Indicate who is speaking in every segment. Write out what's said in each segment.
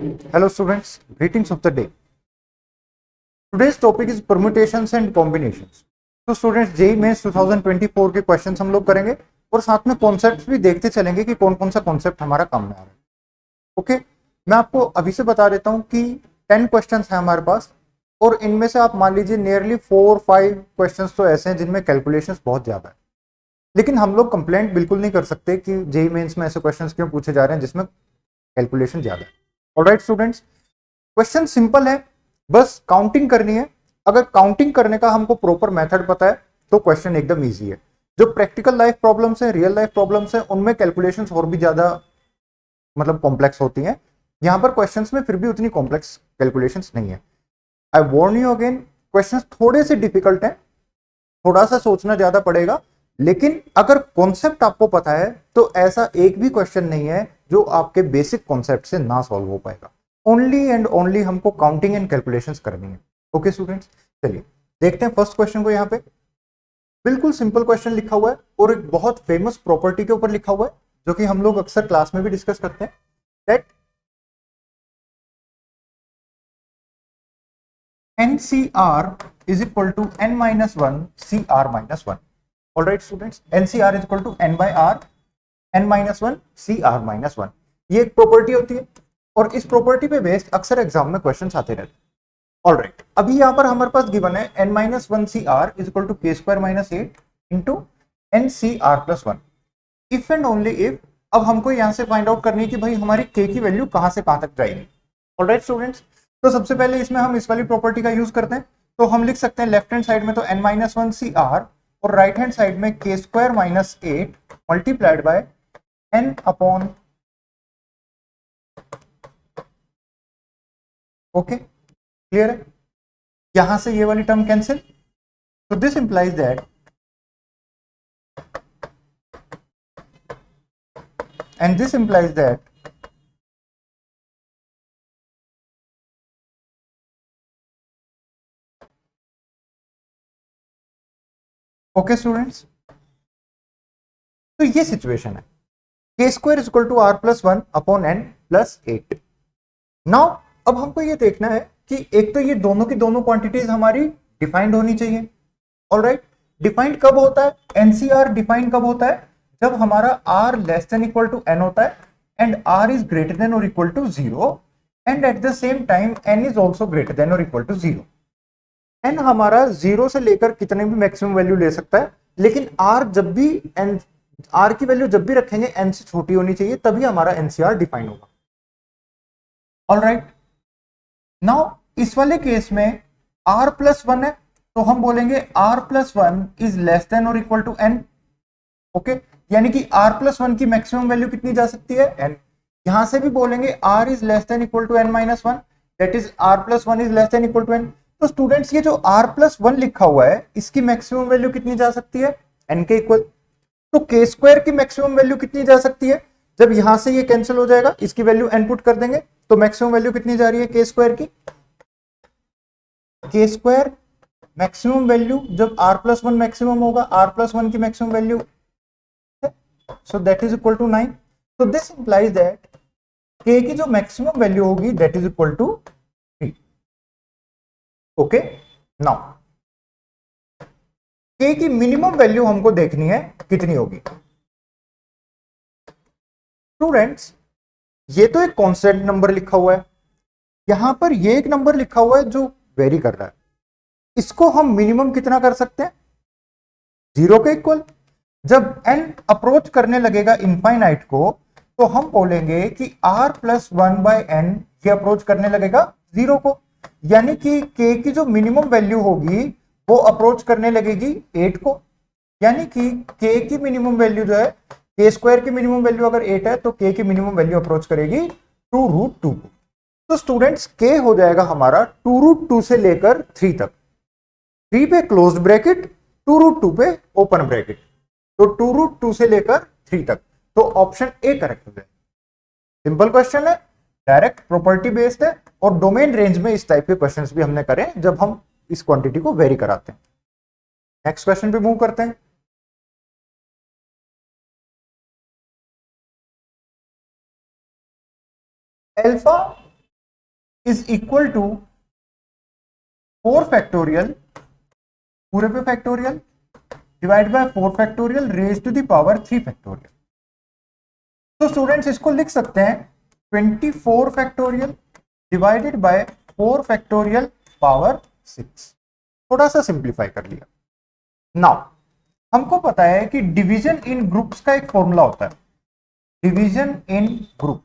Speaker 1: Hello students, greetings of the day. Today's topic is permutations and combinations. तो students JEE mains 2024 के questions हम लोग करेंगे और साथ में कॉन्सेप्ट्स भी देखते चलेंगे कि कौन कौन सा कॉन्सेप्ट हमारा काम में आ रहा है. ओके, मैं आपको अभी से बता देता हूँ कि 10 क्वेश्चंस हैं हमारे पास और इनमें से आप मान लीजिए नियरली 4-5 क्वेश्चंस तो ऐसे हैं जिनमें कैलकुलेशंस बहुत ज्यादा है. लेकिन हम लोग कंप्लेंट बिल्कुल नहीं कर सकते कि जेई मेंस में ऐसे क्वेश्चंस क्यों पूछे जा रहे हैं जिसमें कैलकुलेशन ज्यादा है. ऑलराइट स्टूडेंट्स, क्वेश्चन सिंपल है, बस काउंटिंग करनी है. अगर काउंटिंग करने का हमको प्रॉपर मेथड पता है तो क्वेश्चन एकदम इजी है. जो प्रैक्टिकल लाइफ प्रॉब्लम्स है, रियल लाइफ प्रॉब्लम्स है, उनमें कैलकुलेशंस और भी ज्यादा मतलब कॉम्प्लेक्स होती हैं. यहां पर क्वेश्चंस में फिर भी उतनी कॉम्प्लेक्स कैलकुलेशंस नहीं है. आई वार्न यू अगेन, क्वेश्चंस थोड़े से डिफिकल्ट हैं, थोड़ा सा सोचना ज्यादा पड़ेगा. लेकिन अगर कॉन्सेप्ट आपको पता है तो ऐसा एक भी क्वेश्चन नहीं है जो आपके बेसिक कॉन्सेप्ट से ना सॉल्व हो पाएगा. ओनली एंड ओनली हमको काउंटिंग एंड कैलकुलेशंस करनी है. ओके स्टूडेंट्स, चलिए देखते हैं फर्स्ट क्वेश्चन को. यहाँ पे बिल्कुल सिंपल क्वेश्चन लिखा हुआ है और एक बहुत फेमस प्रॉपर्टी के ऊपर लिखा हुआ है जो कि हम लोग अक्सर क्लास में भी डिस्कस करते हैं. That NCR is equal to n minus 1 CR minus 1. All right students, NCR is equal to n by R, n minus 1 CR minus 1. ये एक प्रॉपर्टी होती है और इस प्रॉपर्टी पे बेस्ड अक्सर एग्जाम में क्वेश्चंस आते रहते हैं. ऑलराइट, अभी यहाँ पर हमारे पास गिवन है n minus 1 CR is equal to k square minus 8 into NCR plus 1. If and only if अब हमको यहाँ से फाइंड आउट करनी है कि भाई हमारी k की वैल्यू कहां से कहां तक जाएगी. ऑलराइट स्टूडेंट्स, तो सबसे पहले इसमें हम इस वाली प्रॉपर्टी का यूज करते हैं. तो हम लिख सकते हैं लेफ्ट हैंड साइड में तो n minus 1 CR और राइट हैंड साइड में k square minus 8 multiplied by n upon. Okay, clear है. यहां से ये वाली टर्म कैंसिल, तो this implies that and this implies that okay students, तो ये सिचुएशन है k square is equal to r plus 1 upon n plus 8. Now अब हमको ये देखना है कि एक तो ये दोनों की दोनों क्वांटिटीज हमारी डिफाइंड होनी चाहिए. ऑलराइट, डिफाइंड कब होता है? एनसीआर डिफाइंड कब होता है? जब हमारा r less than equal to n होता है and r is greater than और equal to 0 and at the same time n is also greater than और इक्वल टू 0. n हमारा 0 से लेकर कितने भी मैक्सिमम वैल्यू ले सकता है, लेकिन r जब भी n, r की वैल्यू जब भी रखेंगे n से छोटी होनी चाहिए, तभी हमारा एनसीआर डिफाइन होगा. ऑलराइट, नाउ इस वाले केस में r प्लस 1 है तो हम बोलेंगे r plus 1 is less then और इक्वल टू n. ओके, यानी कि r प्लस 1 की मैक्सिमम वैल्यू कितनी जा सकती है? n. यहां से भी बोलेंगे r is less than equal to n minus 1, that is r plus 1 is less than equal to n. तो स्टूडेंट्स ये जो r प्लस 1 लिखा हुआ है इसकी मैक्सिमम वैल्यू कितनी जा सकती है? n के इक्वल. तो k स्क्वायर की मैक्सिमम वैल्यू कितनी जा सकती है? जब यहां से ये कैंसिल हो जाएगा, इसकी वैल्यू n पुट कर देंगे तो मैक्सिमम वैल्यू कितनी जा रही है k स्क्वायर की? k स्क्वायर मैक्सिमम वैल्यू जब r प्लस 1 मैक्सिमम होगा, r प्लस 1 की maximum value, so that is equal to 9. so this implies that k की जो मैक्सिमम वैल्यू होगी that is equal to 3. Okay, now k की minimum value हमको देखनी है कितनी होगी. स्टूडेंट्स, ये तो एक कांस्टेंट नंबर लिखा हुआ है, यहां पर ये एक नंबर लिखा हुआ है जो वेरी कर रहा है. इसको हम मिनिमम कितना कर सकते हैं? 0 के इक्वल. जब n अप्रोच करने लगेगा इनफाइनाइट को तो हम बोलेंगे कि r प्लस 1 बाय n ये अप्रोच करने लगेगा 0 को, यानी कि k की जो मिनिमम वैल्यू होगी वो अप्रोच करने लगेगी 8 को. यानी कि k की मिनिमम वैल्यू जो है, k स्क्वायर की मिनिमम वैल्यू अगर 8 है तो k की मिनिमम वैल्यू अप्रोच करेगी 2√2 को. तो स्टूडेंट्स k हो जाएगा हमारा 2√2 से लेकर 3 तक. 3 पे क्लोज ब्रैकेट, 2√2 पे ओपन ब्रैकेट, तो 2√2 से लेकर 3 तक. तो ऑप्शन ए करेक्ट है. सिंपल क्वेश्चन है, डायरेक्ट प्रॉपर्टी बेस्ड है और डोमेन रेंज में इस टाइप के क्वेश्चंस भी हमने करे जब हम इस क्वांटिटी को वेरी कराते हैं. नेक्स्ट क्वेश्चन पे मूव करते हैं. Alpha is equal to 4 factorial पूरे पे factorial divide by 4 factorial raise to the power 3 factorial. तो स्टूडेंट्स इसको लिख सकते हैं 24 factorial divided by 4 factorial power 6। थोड़ा सा सिंप्लीफाई कर लिया। नाउ हमको पता है कि डिवीजन इन ग्रुप्स का एक फॉर्मूला होता है, डिवीजन इन ग्रुप।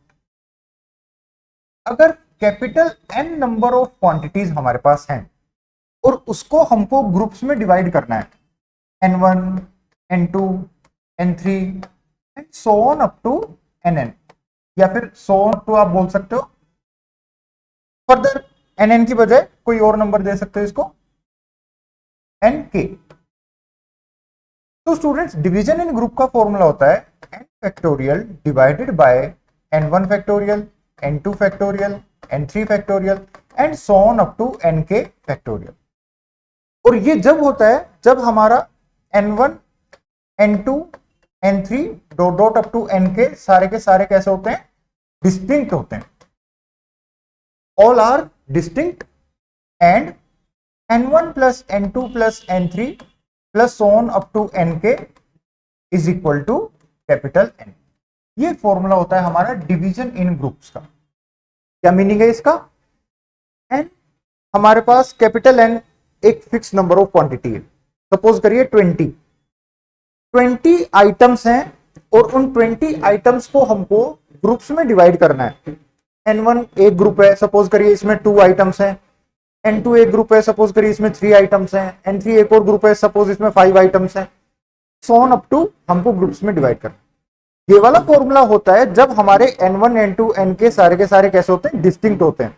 Speaker 1: अगर capital N number of quantities हमारे पास हैं और उसको हमको ग्रुप्स में डिवाइड करना है, n1 n2 n3 and so on up to nn, या फिर सो ऑन टू आप बोल सकते हो, फर्दर nn की बजाय कोई और नंबर दे सकते हो इसको nk। तो स्टूडेंट्स डिवीजन इन ग्रुप का फॉर्मूला होता है n factorial divided by n1 factorial n2 factorial n3 factorial and so on up to nk factorial. और ये जब होता है जब हमारा n1 n2 n3 dot dot up to nk सारे के सारे कैसे होते हैं, डिस्टिंक्ट होते हैं, all are distinct and n1 plus n2 plus n3 plus on up to nk is equal to capital N। ये फॉर्मूला होता है हमारा डिवीजन इन ग्रुप्स का। क्या मीनिंग है इसका? n हमारे पास कैपिटल N एक फिक्स नंबर ऑफ क्वांटिटी है, सपोज करिए 20 आइटम्स हैं और उन 20 आइटम्स को हमको ग्रुप्स में डिवाइड करना है। n1 एक ग्रुप है, सपोज करिए इसमें 2 आइटम्स हैं, n2 एक ग्रुप है, सपोज करिए इसमें 3 आइटम्स हैं, n3 एक और ग्रुप है, सपोज इसमें 5 आइटम्स हैं, सो ऑन अप टू हमको ग्रुप्स में डिवाइड करना। ये वाला फॉर्मूला होता है जब हमारे n1 n2 nk सारे के सारे कैसे होते हैं, डिस्टिंक्ट होते हैं।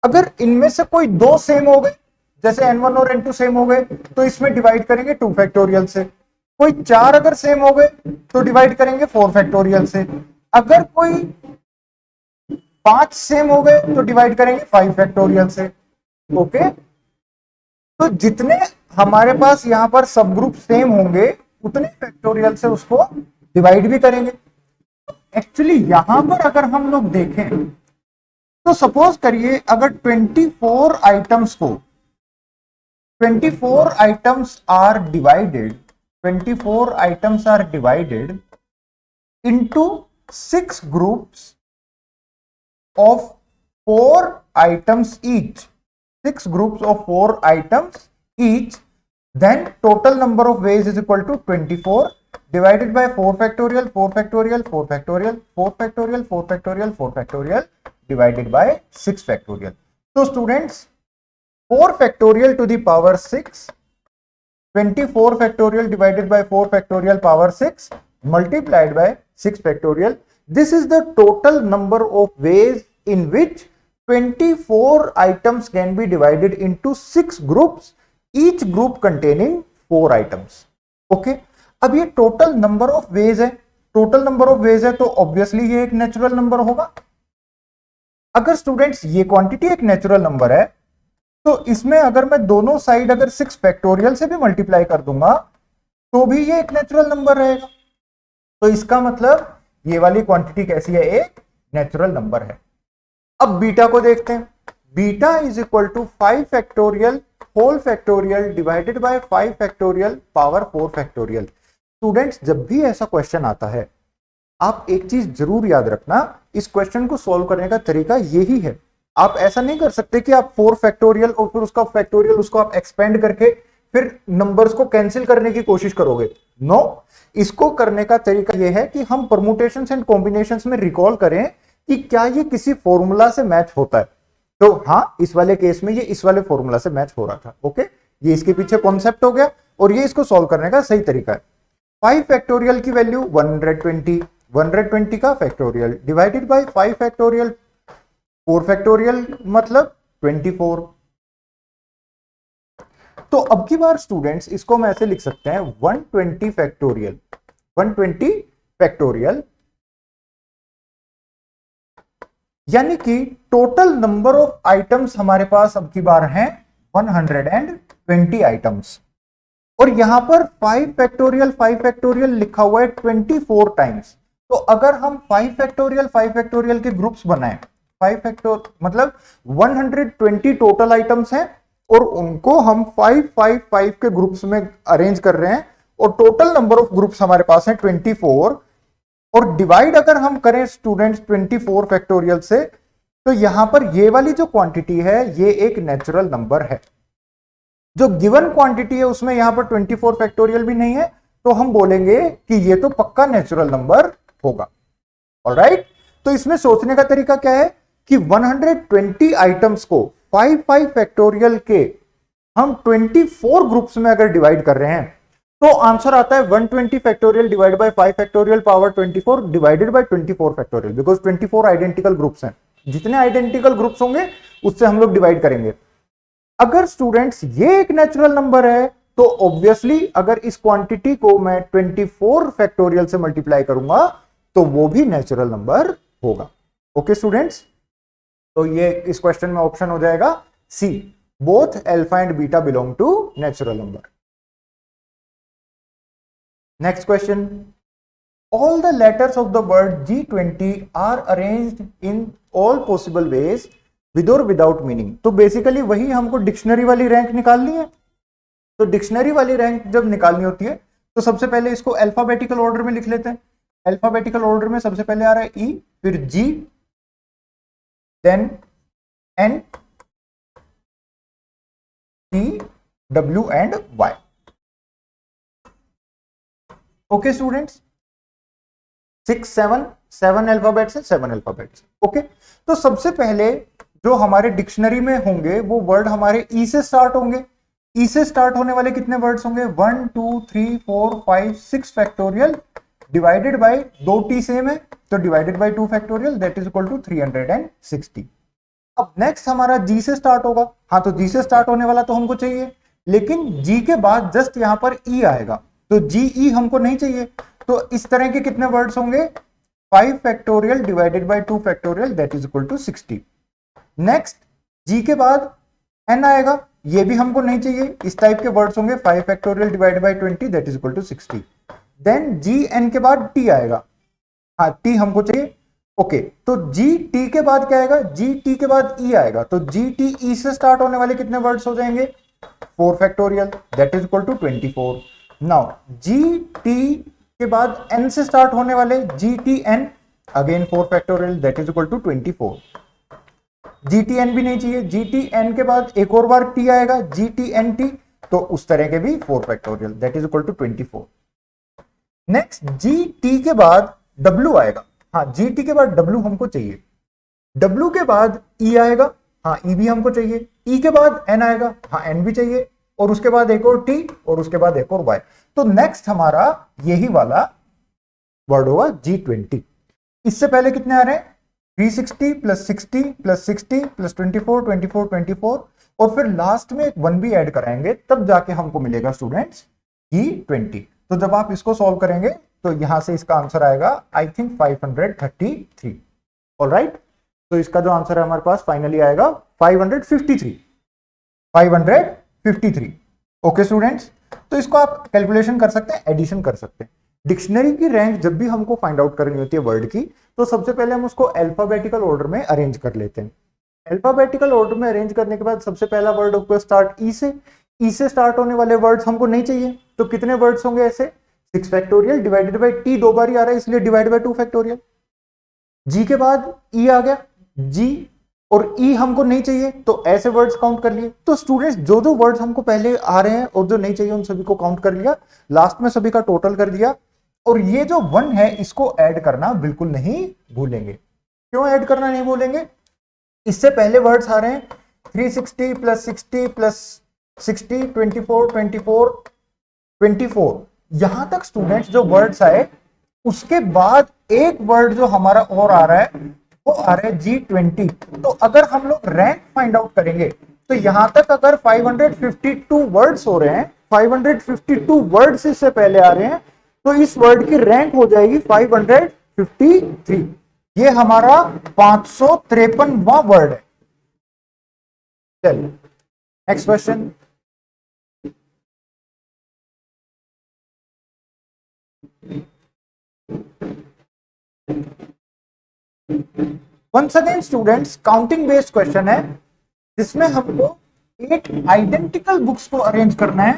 Speaker 1: अगर इनमें से कोई 2 सेम हो गए, जैसे n1 और n2 सेम हो गए तो इसमें डिवाइड करेंगे 2 फैक्टोरियल से, कोई 4 अगर सेम हो गए तो डिवाइड करेंगे 4 फैक्टोरियल से, अगर कोई 5 सेम हो गए तो डिवाइड करेंगे 5 फैक्टोरियल से। ओके, तो जितने हमारे पास यहां पर सब ग्रुप सेम होंगे उतने फैक्टोरियल से उसको डिवाइड भी करेंगे। एक्चुअली यहां पर अगर हम लोग देखें तो सपोज करिए अगर 24 आइटम्स को 24 items are divided into 6 groups of 4 items each, 6 groups of 4 items each, then total number of ways is equal to 24 divided by 4 factorial 4 factorial 4 factorial 4 factorial 4 factorial 4 factorial divided by 6 factorial। तो students 4 factorial to the power 6, 24 factorial divided by 4 factorial power 6 multiplied by 6 factorial. This is the total number of ways in which 24 items can be divided into 6 groups, each group containing 4 items. Okay, अब ये total number of veg है, total number of veg है तो obviously ये एक natural number होगा। अगर students ये क्वांटिटी एक नेचुरल नंबर है तो इसमें अगर मैं दोनों साइड अगर 6 फैक्टोरियल से भी मल्टीप्लाई कर दूंगा तो भी ये एक नेचुरल नंबर रहेगा। तो इसका मतलब ये वाली क्वांटिटी कैसी है, एक नेचुरल नंबर है। अब बीटा को देखते हैं। Beta is equal to 5 factorial whole factorial divided by 5 factorial power 4 factorial. Students जब भी ऐसा क्वेश्चन आता है आप एक चीज जरूर याद रखना, इस क्वेश्चन को सॉल्व करने का तरीका यही है। आप ऐसा नहीं कर सकते कि आप 4 फैक्टोरियल और फिर उसका फैक्टोरियल उसको आप एक्सपेंड करके फिर नंबर्स को कैंसिल करने की कोशिश करोगे। नो, इसको करने का तरीका यह है कि हम परमुटेशंस एंड कॉम्बिनेशंस में रिकॉल करें कि क्या ये किसी फॉर्मूला से मैच होता है। तो हाँ, इस वाले केस में ये इस वाले फॉर्मूला से मैच हो रहा था। ओके, ये इसके पीछे कॉन्सेप्ट हो गया और ये इसको सॉल्व करने का सही तरीका है। 5 फैक्टोरियल की वैल्यू 120 का factorial divided by 5 factorial 4 factorial मतलब 24। तो अब की बार स्टूडेंट्स इसको हम ऐसे लिख सकते हैं 120 फैक्टोरियल यानी कि टोटल नंबर ऑफ आइटम्स हमारे पास अब की बार हैं 120 आइटम्स और यहां पर 5 फैक्टोरियल लिखा हुआ है 24 टाइम्स। तो अगर हम 5 फैक्टोरियल के ग्रुप्स बनाएं 5 फैक्टर मतलब 120 टोटल आइटम्स हैं और उनको हम 5 के ग्रुप्स में अरेंज कर रहे हैं और टोटल नंबर ऑफ ग्रुप्स हमारे पास हैं 24 और डिवाइड अगर हम करें स्टूडेंट्स 24 फैक्टोरियल से तो यहां पर ये वाली जो क्वांटिटी है ये एक नेचुरल नंबर है। जो गिवन क्वांटिटी है उसमें यहां पर 24 फैक्टोरियल भी नहीं है तो हम बोलेंगे कि ये तो पक्का नेचुरल नंबर होगा। ऑलराइट, तो इसमें सोचने का तरीका क्या है कि 120 आइटम्स को 5 फैक्टोरियल के हम 24 ग्रुप्स में अगर डिवाइड कर रहे हैं तो आंसर आता है 120 factorial divide bye 5 factorial power 24 divided bye 24 factorial, because 24 identical groups हैं। जितने आइडेंटिकल ग्रुप्स होंगे उससे हम लोग डिवाइड करेंगे। अगर स्टूडेंट्स ये एक नेचुरल नंबर है तो ऑब्वियसली अगर इस क्वांटिटी को मैं 24 फैक्टोरियल से मल्टीप्लाई करूंगा तो वो भी नेचुरल नंबर होगा। ओके स्टूडेंट्स, तो ये इस क्वेश्चन में ऑप्शन हो जाएगा C, both alpha and beta belong to natural number. Next question, all the letters of the word G20 are arranged in all possible ways with or without meaning। तो basically वही हमको dictionary वाली rank निकालनी है। तो dictionary वाली rank जब निकालनी होती है तो सबसे पहले इसको अल्फाबेटिकल ऑर्डर में लिख लेते हैं। अल्फाबेटिकल ऑर्डर में सबसे पहले आ रहा है ई, फिर G, then N, T, W and Y. Okay students, 7 alphabets है, 7 अल्फाबेट्स। ओके, तो सबसे पहले जो हमारे डिक्शनरी में होंगे वो वर्ड हमारे ई से स्टार्ट होंगे। ई से स्टार्ट होने वाले कितने वर्ड्स होंगे? 1 2 3 4 5 6 factorial divided by 2 T same है तो divided by 2 factorial that is equal to 360। अब नेक्स्ट हमारा जी से स्टार्ट होगा। हाँ, तो जी से स्टार्ट होने वाला तो हमको चाहिए, लेकिन जी के बाद जस्ट यहां पर ई आएगा तो जी ई हमको नहीं चाहिए। तो इस तरह के कितने वर्ड्स होंगे? 5 factorial divided by 2 factorial that is equal to 60। Next G के बाद एन आएगा, ये भी हमको नहीं चाहिए। इस टाइप के वर्ड्स होंगे 5 factorial divided by 20 that is equal to 60। Then G N के बाद टी आएगा, हाँ टी हमको चाहिए। ओके, तो जी टी के बाद क्या आएगा? जी टी के बाद ई आएगा तो जी टी ई से स्टार्ट होने वाले कितने वर्ड्स हो जाएंगे? 4 factorial that is equal to 24। Now G T के बाद n से स्टार्ट होने वाले G T N, again 4 factorial that is equal to 24। G T N भी नहीं चाहिए, जी टी एन के बाद एक और बार टी आएगा जी टी एन टी, तो उस तरह के भी 4 factorial that is equal to 24। Next G T के बाद डब्ल्यू आएगा, हाँ जी टी के बाद डब्ल्यू हमको चाहिए। डब्ल्यू के बाद ई आएगा, हाँ ई भी हमको चाहिए। ई के बाद एन आएगा, हाँ एन भी चाहिए। और उसके बाद एक और टी और उसके बाद एक और वाई। तो नेक्स्ट हमारा यही वाला वर्ड होगा G20। इससे पहले कितने आ रहे हैं? 360 प्लस 60 प्लस 60 प्लस 24 24 24 और फिर लास्ट में एक 1 भी ऐड कराएंगे तब जाके हमको मिलेगा स्टूडेंट्स G20। तो जब आप इसको सॉल्व करेंगे तो यहां से इसका आंसर आएगा आई थिंक 533। ऑलराइट, तो इसका जो आंसर है हमारे पास फाइनली आएगा 553। ओके स्टूडेंट्स, तो इसको आप कैलकुलेशन कर सकते हैं, एडिशन कर सकते हैं। डिक्शनरी की रैंक जब भी हमको फाइंड आउट करनी होती है वर्ड की तो सबसे पहले हम उसको अल्फाबेटिकल ऑर्डर में अरेंज कर लेते हैं। अल्फाबेटिकल ऑर्डर में अरेंज करने के बाद सबसे पहला वर्ड होगा स्टार्ट ई से। ई से स्टार्ट होने वाले वर्ड्स हमको नहीं चाहिए तो कितने वर्ड्स होंगे ऐसे? 6 फैक्टोरियल डिवाइडेड बाय टी, दो बार ही आ रहा है इसलिए डिवाइड बाय 2 फैक्टोरियल। जी के बाद ई आ गया, जी और ई हमको नहीं चाहिए तो ऐसे वर्ड्स काउंट कर लिए। तो स्टूडेंट्स जो जो वर्ड्स हमको पहले आ रहे हैं और जो नहीं चाहिए उन सभी को काउंट कर लिया, लास्ट में सभी का टोटल कर दिया। और ये जो 1 है इसको ऐड करना बिल्कुल नहीं भूलेंगे। क्यों ऐड करना नहीं भूलेंगे? इससे पहले वर्ड्स आ रहे हैं 360 प्लस 60 प्लस 60 24 24 24। यहां तक स्टूडेंट्स जो वर्ड्स आए उसके बाद एक वर्ड जो हमारा और आ रहा है वो आ रहा है G20। तो अगर हम लोग रैंक फाइंड आउट करेंगे तो यहां तक अगर 552 वर्ड्स हो रहे हैं, 552 वर्ड्स इससे पहले आ रहे हैं तो इस वर्ड की रैंक हो जाएगी 553। ये हमारा 553वां वर्ड है। चलिए next question. Once again students counting based question है जिसमें हमको 8 आइडेंटिकल बुक्स को अरेंज करना है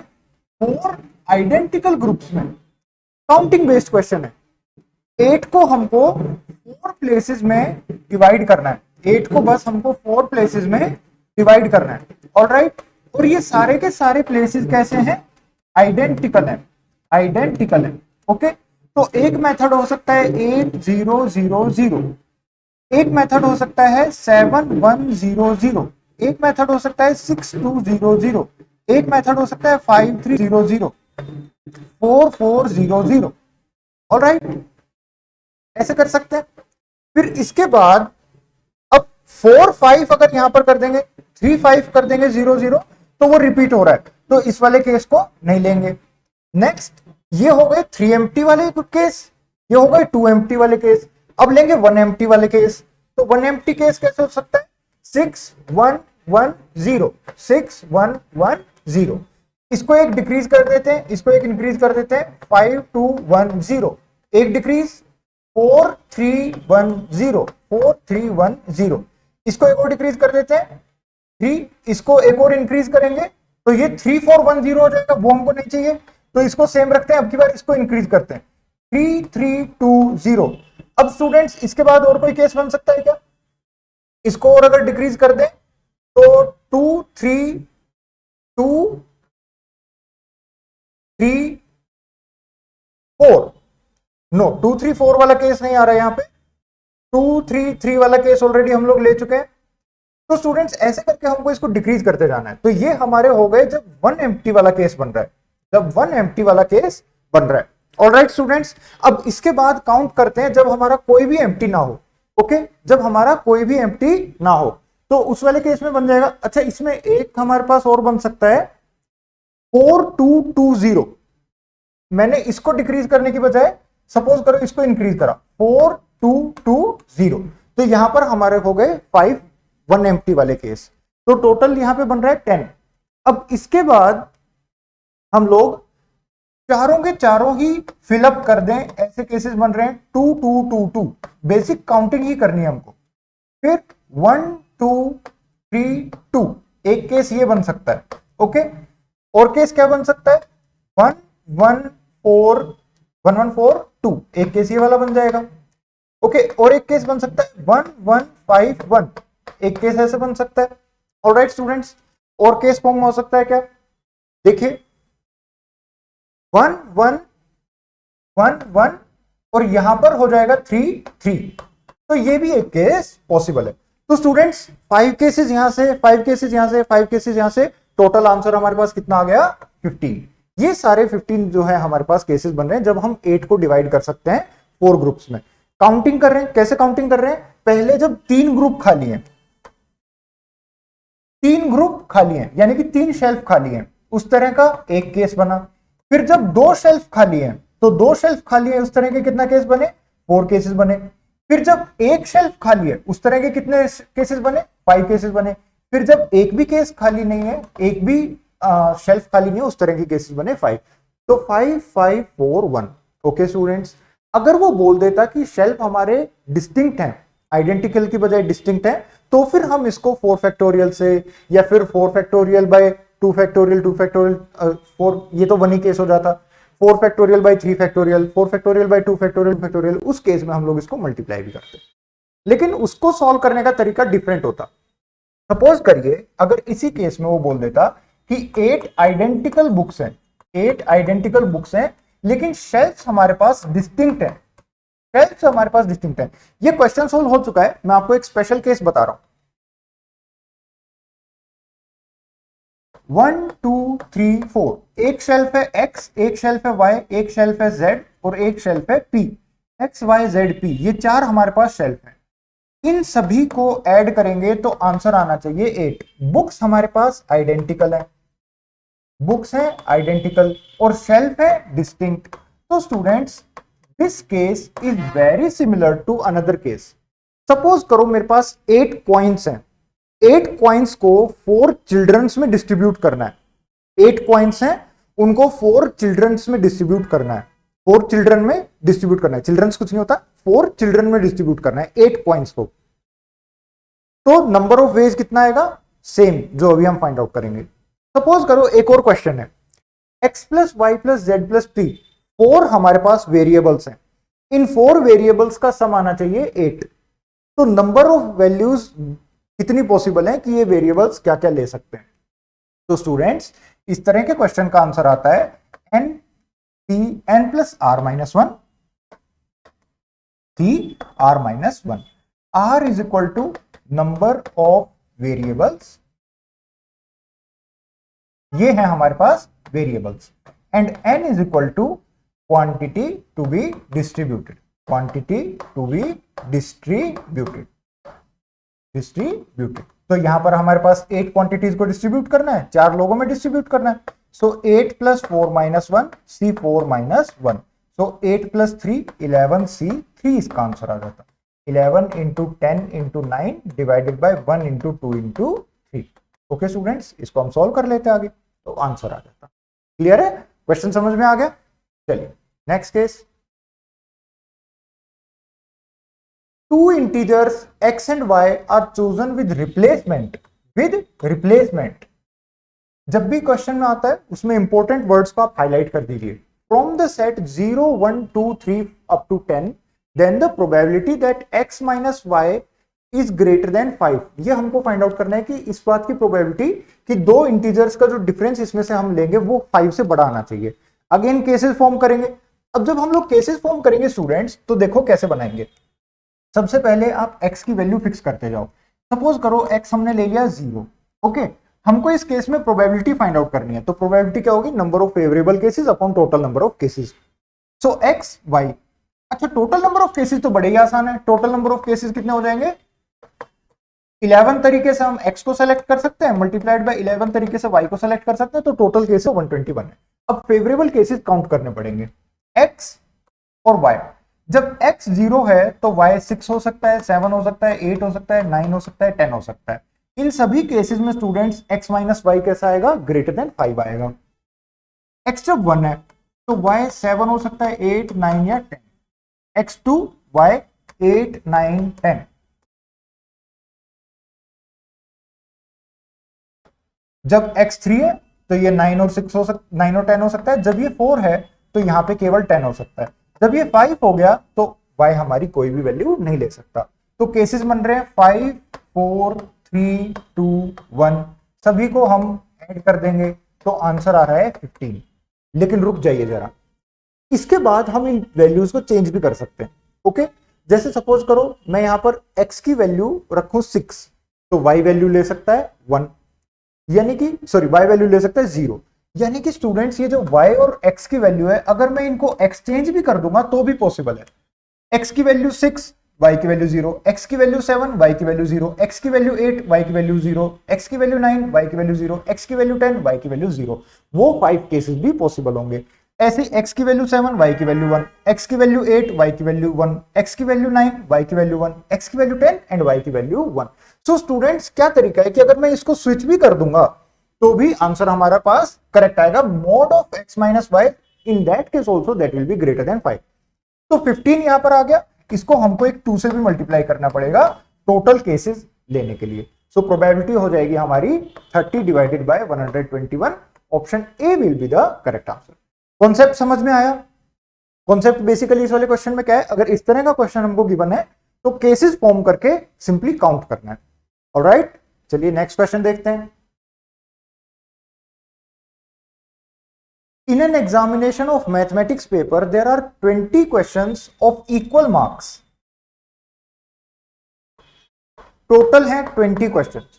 Speaker 1: 4 आइडेंटिकल ग्रुप्स में। काउंटिंग बेस्ड क्वेश्चन है, 8 को हमको 4 प्लेसेस में डिवाइड करना है, 8 को बस हमको 4 प्लेसेस में डिवाइड करना है। ऑलराइट, और ये सारे के सारे प्लेसेस कैसे हैं? आइडेंटिकल है, आइडेंटिकल है। ओके, तो एक मेथड हो सकता है 8 0 0 0, एक मेथड हो सकता है 7 1 0 0, एक मेथड हो सकता है 6 2 0 0, एक मेथड हो सकता है 5 3 0 0, 4 4 0 0। ऑलराइट, ऐसे कर सकते हैं। फिर इसके बाद अब 4 5 अगर यहां पर कर देंगे, 3 5 कर देंगे 0 0, तो वो रिपीट हो रहा है, तो इस वाले केस को नहीं लेंगे। नेक्स्ट, ये हो गए 3 एम्प्टी वाले केस, ये हो गए 2 एम्प्टी वाले केस। अब लेंगे 1 एम्प्टी वाले केस, तो 1 एम्प्टी केस कैसे हो सकता है? 6 1 1 0, 6 1 1 0। इसको एक डिक्रीज कर देते हैं, इसको एक इंक्रीज कर देते हैं, 5 2 1 0, एक डिक्रीज 4 3 1 0, 4 3 1 0। इसको एक और डिक्रीज कर देते हैं 3, इसको एक और इंक्रीज करेंगे तो ये 3 4 1 0 हो जाएगा, वो हमको नहीं चाहिए, तो इसको सेम रखते हैं। अब की बार इसको इंक्रीज करते हैं 3 3 2 0। अब स्टूडेंट्स इसके बाद और कोई केस बन सकता है क्या? इसको और अगर डिक्रीज कर दें तो 2 3 2 3 4, नो 2 3 4 वाला केस नहीं आ रहा है, यहां पे 2 3 3 वाला केस ऑलरेडी हम लोग ले चुके हैं। तो स्टूडेंट्स ऐसे करके हमको इसको डिक्रीज करते जाना है। तो ये हमारे हो गए जब 1 एम्प्टी वाला केस बन रहा है, जब 1 एम्प्टी वाला केस बन रहा है। ऑलराइट स्टूडेंट्स, अब इसके बाद काउंट करते हैं जब हमारा कोई भी एम्प्टी ना हो। ओके, जब हमारा कोई भी एम्प्टी ना हो तो उस वाले केस में बन जाएगा। अच्छा, इसमें एक हमारे पास और बन सकता है 4 2 2 0। मैंने इसको डिक्रीज करने की बजाय सपोज करो इसको इंक्रीज करा 4 2 2 0, तो यहां पर हमारे हो गए 5 1 एम्प्टी वाले केस। तो टोटल यहां पे बन रहा है 10। अब इसके बाद हम लोग चारों के चारों ही फिलअप कर दें, ऐसे केसेस बन रहे हैं 2 2 2 2। बेसिक काउंटिंग ही करनी है हमको। फिर 1 2 3 2, एक केस ये बन सकता है। ओके, और केस क्या बन सकता है? 1 1 4 1 1 4 2, एक केस ये वाला बन जाएगा। ओके, और एक केस बन सकता है 1 1 5 1, एक केस ऐसे बन सकता है। ऑलराइट स्टूडेंट्स, और केस फॉर्म हो सकता है क्या? देखिए 1 1 1 1 और यहां पर हो जाएगा 3 3, तो ये भी एक केस पॉसिबल है। तो स्टूडेंट्स 5 केसेस यहां से, 5 केसेस यहां से, 5 केसेस यहां से, टोटल आंसर हमारे पास कितना आ गया? 15। ये सारे 15 जो है हमारे पास केसेस बन रहे हैं जब हम 8 को डिवाइड कर सकते हैं 4 ग्रुप्स में। काउंटिंग कर रहे हैं, कैसे काउंटिंग कर रहे हैं? पहले जब 3 ग्रुप खाली हैं, 3 ग्रुप खाली हैं यानी कि 3 शेल्फ खाली हैं, उस तरह का एक केस बना। फिर जब 2 शेल्फ खाली हैं तो 2 शेल्फ खाली है, उस तरह के कितना केस बने? 4 केसेस बने। फिर जब एक शेल्फ खाली है उस तरह के कितने केसेस बने? 5 केसेस बने। फिर जब एक भी केस खाली नहीं है, एक भी शेल्फ खाली नहीं है, उस तरह के केसेस बने 5। तो 5 5 4 1। ओके स्टूडेंट्स, अगर वो बोल देता कि शेल्फ हमारे डिस्टिंक्ट हैं, आइडेंटिकल की बजाय डिस्टिंक्ट है, तो फिर हम इसको 4 फैक्टोरियल से या फिर 4 फैक्टोरियल बाय 2 फैक्टोरियल 2 फैक्टोरियल 4, ये तो 1 ही केस हो जाता। 4 factorial by 3 factorial, 4 factorial by 2 factorial factorial, उस केस में हम लोग इसको मल्टीप्लाई भी करते हैं, लेकिन उसको सॉल्व करने का तरीका डिफरेंट होता। सपोज करिए अगर इसी केस में वो बोल देता कि 8 आइडेंटिकल बुक्स हैं, 8 आइडेंटिकल बुक्स हैं, लेकिन शेल्फ्स हमारे पास डिस्टिंक्ट हैं, शेल्फ्स हमारे पास डिस्टिंक्ट हैं। ये क्वेश्चन सोल्व हो चुका है, मैं आपको एक स्पेशल केस बता रहा हूं। 1 2 3 4, एक शेल्फ है X, एक शेल्फ है Y, एक शेल्फ है Z और एक शेल्फ है P। X Y Z P, ये 4 हमारे पास शेल्फ हैं। इन सभी को ऐड करेंगे तो आंसर आना चाहिए 8। बुक्स हमारे पास आइडेंटिकल है, बुक्स है आइडेंटिकल और शेल्फ है डिस्टिंक्ट। तो students this case is very similar to another case. Suppose करो मेरे पास 8 कॉइन्स हैं, 8 कॉइन्स को 4 चिल्ड्रंस में डिस्ट्रीब्यूट करना है। 8 कॉइन्स हैं, उनको 4 चिल्ड्रंस में डिस्ट्रीब्यूट करना है, 4 चिल्ड्रन में डिस्ट्रीब्यूट करना है। चिल्ड्रंस कुछ नहीं होता, 4 चिल्ड्रन में डिस्ट्रीब्यूट करना है 8 कॉइन्स को। तो नंबर ऑफ वेज कितना आएगा, सेम जो अभी हम फाइंड आउट करेंगे। सपोज करो एक और क्वेश्चन है, x plus Y plus Z plus P, 4 हमारे पास वेरिएबल्स हैं, इन 4 वेरिएबल्स का सम आना चाहिए 8। तो नंबर ऑफ वैल्यूज कितनी पॉसिबल है कि ये वेरिएबल्स क्या क्या ले सकते हैं। तो स्टूडेंट्स इस तरह के क्वेश्चन का आंसर आता है n plus r minus 1 p r minus 1। r is equal to number of variables, ये है हमारे पास variables, and n is equal to quantity to be distributed, quantity to be distributed. तो यहां पर हमारे पास 8 क्वांटिटीज को डिस्ट्रीब्यूट करना है, 4 लोगों में डिस्ट्रीब्यूट करना है। सो 8 प्लस 4 माइनस 1 सी 4 माइनस 1। सो 8 प्लस 3 11 सी 3 इसका आंसर आ जाता है। 11 into 10 into 9 divided by 1 into 2 into 3। Okay students, इसको हम सॉल्व कर लेते हैं आगे, तो आंसर आ जाता। क्लियर है, क्वेश्चन समझ में आ गया। चलिए next case, 2 integers x and y are chosen with replacement, जब भी क्वेश्चन में आता है उसमें इंपॉर्टेंट वर्ड्स को आप हाईलाइट कर दीजिए। From the set 0 1 2 3 up to 10 then the probability that x minus Y is greater than 5। ये हमको फाइंड आउट करना है कि इस बात की प्रोबेबिलिटी कि 2 इंटीजर्स का जो डिफरेंस इसमें से हम लेंगे वो 5 से बड़ा आना चाहिए। अगेन केसेस फॉर्म करेंगे। अब जब हम लोग केसेस फॉर्म करेंगे स्टूडेंट्स, तो देखो कैसे बनाएंगे। सबसे पहले आप x की वैल्यू फिक्स करते जाओ। सपोज करो x हमने ले लिया 0। ओके, हमको इस केस में प्रोबेबिलिटी फाइंड आउट करनी है, तो प्रोबेबिलिटी क्या होगी, number of favourable cases upon total number of cases. So x y, अच्छा टोटल नंबर ऑफ केसेस तो बड़े ही आसान है। टोटल नंबर ऑफ केसेस कितने हो जाएंगे, 11 तरीके से हम x को सेलेक्ट कर सकते हैं, मल्टीप्लाइड बाय 11 तरीके से y को सेलेक्ट कर सकते हैं, तो टोटल केसेस 121 है। अब फेवरेबल केसेस काउंट करने पड़ेंगे, x और y। जब x 0 है तो y 6 हो सकता है, 7 हो सकता है, 8 हो सकता है, 9 हो सकता है, 10 हो सकता है। इन सभी केसेस में स्टूडेंट्स x माइनस वाई कैसा आएगा, ग्रेटर देन 5 आएगा। x जब 1 है तो y 7 हो सकता है, 8 9 या 10। x2 y 8 9 10। जब x3 है तो ये 9 और 6 हो सकता, 9 और 10 हो सकता है। जब ये 4 है तो यहाँ पे केवल 10 हो सकता है। जब ये 5 हो गया तो y हमारी कोई भी वैल्यू नहीं ले सकता। तो केसेस बन रहे हैं 5 4 3 2 1, सभी को हम ऐड कर देंगे तो आंसर आ रहा है 15। लेकिन रुक जाइए जरा, इसके बाद हम इन वैल्यूज को चेंज भी कर सकते हैं। ओके, जैसे सपोज करो मैं यहां पर x की वैल्यू रखूं 6, तो y वैल्यू ले सकता है 1, यानी कि सॉरी y वैल्यू ले सकता है 0। यानी कि स्टूडेंट्स ये जो y और x की वैल्यू है, अगर मैं इनको एक्सचेंज भी कर दूंगा तो भी पॉसिबल है। x की वैल्यू 6, y की वैल्यू 0, x की वैल्यू 7, y की वैल्यू 0, x की वैल्यू 8, y की वैल्यू 0, x की वैल्यू 9, y की वैल्यू 0, x की वैल्यू 10, y की वैल्यू 0। वो 5 केसेस भी पॉसिबल होंगे। ऐसे x की वैल्यू 7, y की वैल्यू 1, x की वैल्यू 8, y की वैल्यू 1, x की वैल्यू 9, y की वैल्यू 1, x की वैल्यू 10 एंड y की वैल्यू 1। सो स्टूडेंट्स क्या तरीका है कि अगर मैं इसको स्विच भी कर दूंगा तो भी आंसर हमारा पास करेक्ट आएगा। Mod of x minus Y in that case also that will be greater than 5। तो 15 यहां पर आ गया, इसको हमको एक 2 से भी मल्टीप्लाई करना पड़ेगा टोटल केसेस लेने के लिए। सो प्रोबेबिलिटी हो जाएगी हमारी 30 divided by 121। Option A will be the correct answer. Concept समझ में आया? कॉन्सेप्ट बेसिकली इस वाले क्वेश्चन में क्या है, अगर इस तरह का क्वेश्चन हमको गिवन है तो केसेस फॉर्म करके सिंपली काउंट करना है। ऑलराइट, चलिए नेक्स्ट क्वेश्चन देखते हैं। In an examination of mathematics paper, there are 20 questions of equal marks. Total है 20 questions.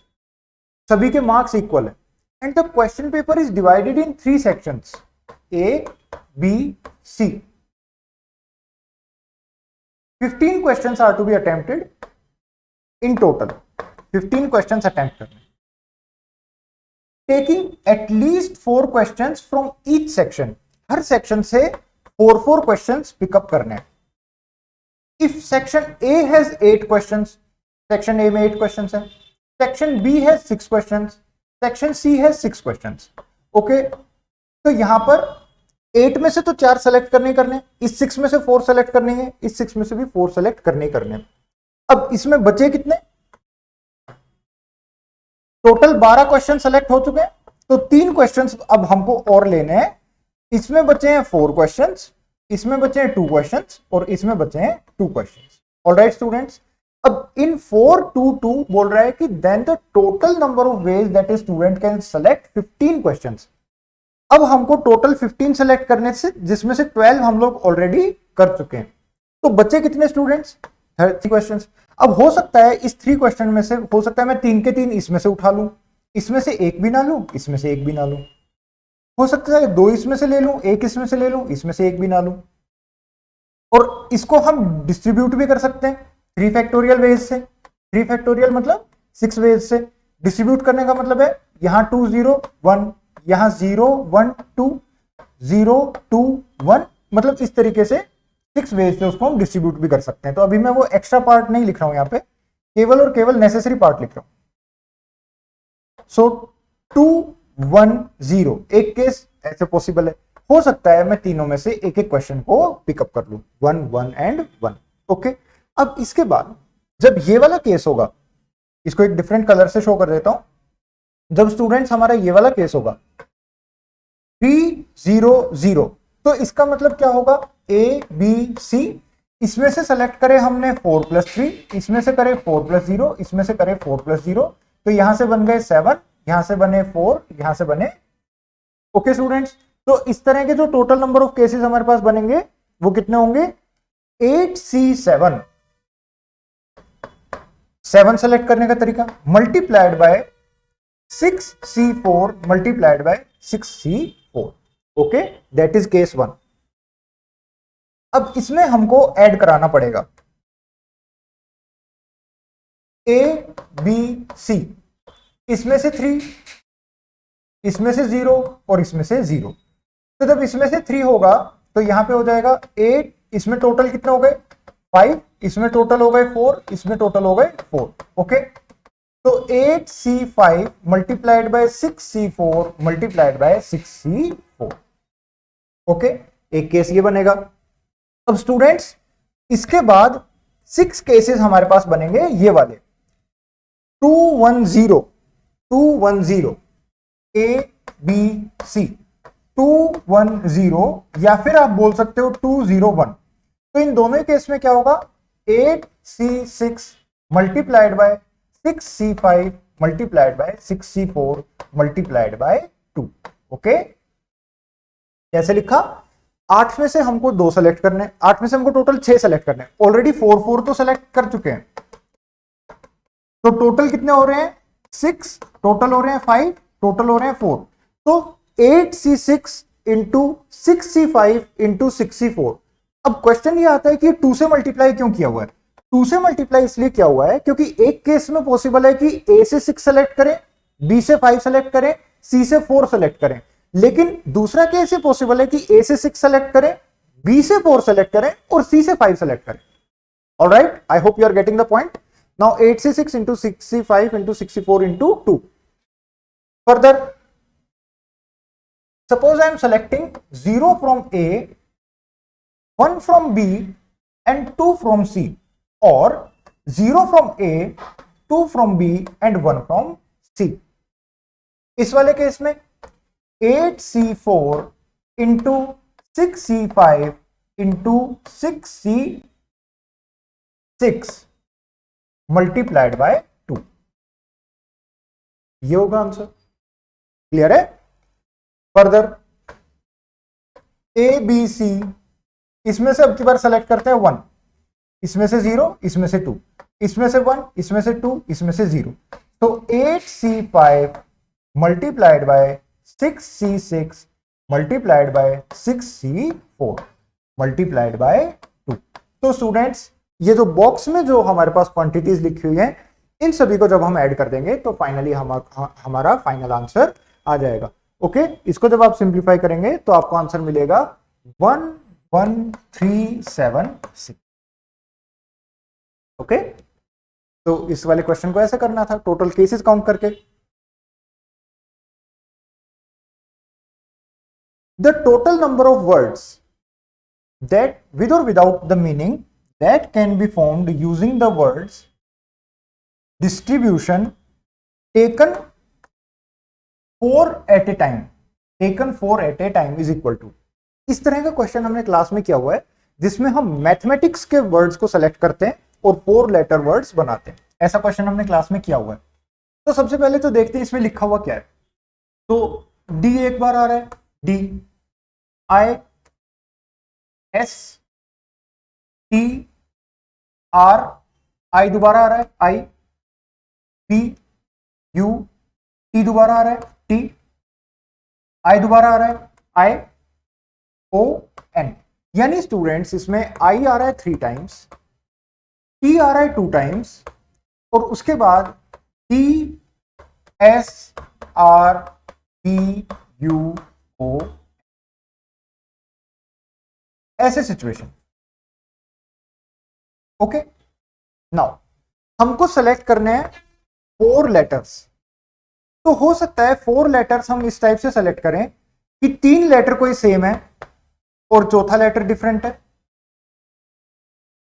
Speaker 1: सभी के marks equal है. And the question paper is divided in 3 sections: A, B, C. 15 questions are to be attempted in total. 15 questions attempt करने. Taking at least 4 questions from each section. Her section से 4 questions pick up करने हैं। If section A has 8 questions, section A में 8 questions है, section B has 6 questions, section C has 6 questions. Okay, तो यहां पर 8 में से तो 4 सेलेक्ट करने, इस 6 में से 4 सेलेक्ट करने हैं, इस 6 में से भी 4 सेलेक्ट करने। अब इसमें बचे कितने, टोटल 12 क्वेश्चन सेलेक्ट हो चुके हैं, तो 3 क्वेश्चन अब हमको और लेने हैं। इसमें बचे हैं 4 क्वेश्चन, इसमें बचे हैं 2 क्वेश्चन और इसमें बचे हैं 2 क्वेश्चन। ऑलराइट स्टूडेंट्स, अब इन 4 2 2 बोल रहा है कि then the total number of ways that is student can select 15 questions. अब हमको टोटल 15 सेलेक्ट करने से, जिसमें से 12 हम लोग ऑलरेडी कर चुके हैं, तो बचे कितने स्टूडेंट्स? 30 क्वेश्चंस। अब हो सकता है इस 3 क्वेश्चन में से, हो सकता है मैं 3 के 3 इसमें से उठा लूं, इसमें से एक भी ना लूं, इसमें से एक भी ना लूं, हो सकता है 2 इसमें से ले लूं, एक इसमें से ले लूं, इसमें से एक भी ना लूं। और इसको हम डिस्ट्रीब्यूट भी कर सकते हैं 3 फैक्टोरियल वेज से। 3 फैक्टोरियल मतलब 6 वेज से। डिस्ट्रीब्यूट करने का मतलब है यहां 2 0 1, यहां 0 1 2 0 2 1, मतलब इस तरीके से 6 वेज से उसको हम डिस्ट्रीब्यूट भी कर सकते हैं। तो अभी मैं वो एक्स्ट्रा पार्ट नहीं लिख रहा हूं, यहां पे केवल और केवल नेसेसरी पार्ट लिख रहा हूं। सो 2 1 0 एक केस ऐसे पॉसिबल है। हो सकता है मैं तीनों में से एक एक क्वेश्चन को पिकअप कर लूं, 1 1 एंड 1। ओके, अब इसके बाद जब ये वाला केस होगा, इसको एक डिफरेंट कलर से शो कर देता हूं। जब स्टूडेंट्स हमारा ये वाला केस होगा 3 0 0, तो इसका मतलब क्या होगा? A B C, इसमें से सेलेक्ट करें हमने 4 + 3, इसमें से करें 4 + 0, इसमें से करें 4 + 0, तो यहां से बन गए 7, यहां से बने 4, यहां से बने। ओके स्टूडेंट्स, तो इस तरह के जो टोटल नंबर ऑफ केसेस हमारे पास बनेंगे वो कितने होंगे? 8C7। 7 सेलेक्ट करने का तरीका multiplied by 6C4 multiplied by 6C4। Okay, that is case 1। अब इसमें हमको ऐड कराना पड़ेगा A B C, इसमें से 3, इसमें से 0 और इसमें से 0। तो जब इसमें से 3 होगा तो यहां पे हो जाएगा 8, इसमें टोटल कितने हो गए? 5, इसमें टोटल हो गए 4, इसमें टोटल हो गए 4। ओके, तो 8C5 multiplied by 6C4 multiplied by 6C4। Okay, एक केस ये बनेगा। अब स्टूडेंट्स इसके बाद 6 केसेस हमारे पास बनेंगे ये वाले 2 1 0 2 1 0 A B C 2 1 0, या फिर आप बोल सकते हो 2 0 1। तो इन दोनों ही केस में क्या होगा? 8C6 multiplied by 6C5 multiplied by 6C4 multiplied by 2। Okay, कैसे लिखा? 8 में से हमको 2 सेलेक्ट करने, 8 में से हमको टोटल 6 सेलेक्ट करने, ऑलरेडी 4 4 तो सेलेक्ट कर चुके हैं, तो टोटल कितने हो रहे हैं? 6, टोटल हो रहे हैं 5, टोटल हो रहे हैं 4। तो 8C6 into 6C5 into 6C4। अब क्वेश्चन ये आता है कि 2 से मल्टीप्लाई क्यों किया हुआ है? 2 से मल्टीप्लाई इसलिए किया हुआ है क्योंकि एक केस में पॉसिबल है कि A से 6 सेलेक्ट करें, B से 5 सेलेक्ट करें, C से 4 सेलेक्ट करें, लेकिन दूसरा केस ये पॉसिबल है कि A से 6 सेलेक्ट करें, B से 4 सेलेक्ट करें और C से 5 सेलेक्ट करें। Alright, I hope you are getting the point. Now 8C6 into 6C5 into 6C4 into 2। Further, suppose I am selecting 0 from A, 1 from B and 2 from C, or 0 from A, 2 from B and 1 from C। इस वाले case में 8C4 into 6C5 into 6C6 multiplied by 2, ये होगा answer. Clear है? Further A B C, इसमें से अब की बार सेलेक्ट करते हैं 1, इसमें से 0, इसमें से 2, इसमें से 1, इसमें से 2, इसमें से 0। तो 8C5 multiplied by 6C6 multiplied by 6C4 multiplied by 2। तो स्टूडेंट्स ये जो बॉक्स में जो हमारे पास क्वांटिटीज लिखी हुई हैं, इन सभी को जब हम ऐड कर देंगे तो फाइनली हमारा फाइनल आंसर आ जाएगा। ओके, इसको जब आप सिंप्लीफाई करेंगे तो आपको आंसर मिलेगा 11376। ओके, तो इस वाले क्वेश्चन को ऐसे करना था, टोटल केसेस काउंट करके। The total number of words that with or without the meaning that can be formed using the words distribution taken 4 at a time, taken 4 at a time is equal to, इस तरह का question हमने class में किया हुआ है जिसमें हम मैथमेटिक्स के वर्ड्स को सेलेक्ट करते हैं और 4 लेटर वर्ड्स बनाते हैं। ऐसा क्वेश्चन हमने क्लास में किया हुआ है। तो सबसे पहले तो देखते हैं इसमें लिखा हुआ क्या है। तो डी एक बार आ रहा है, D, I, S, T, R, I दोबारा आ रहा है, आई, पी, यू, टी दोबारा आ रहा है, टी, आई दोबारा आ रहा है, आई, ओ, एन। यानी स्टूडेंट्स इसमें आई आ रहा है 3 टाइम्स, टी आ रहा है 2 टाइम्स, और उसके बाद T, S, R, P, U, O, ऐसे सिचुएशन। ओके, नाउ हमको सेलेक्ट करने हैं 4 लेटर्स। तो हो सकता है 4 लेटर्स हम इस टाइप से सेलेक्ट करें कि 3 लेटर कोई सेम है और चौथा लेटर डिफरेंट है।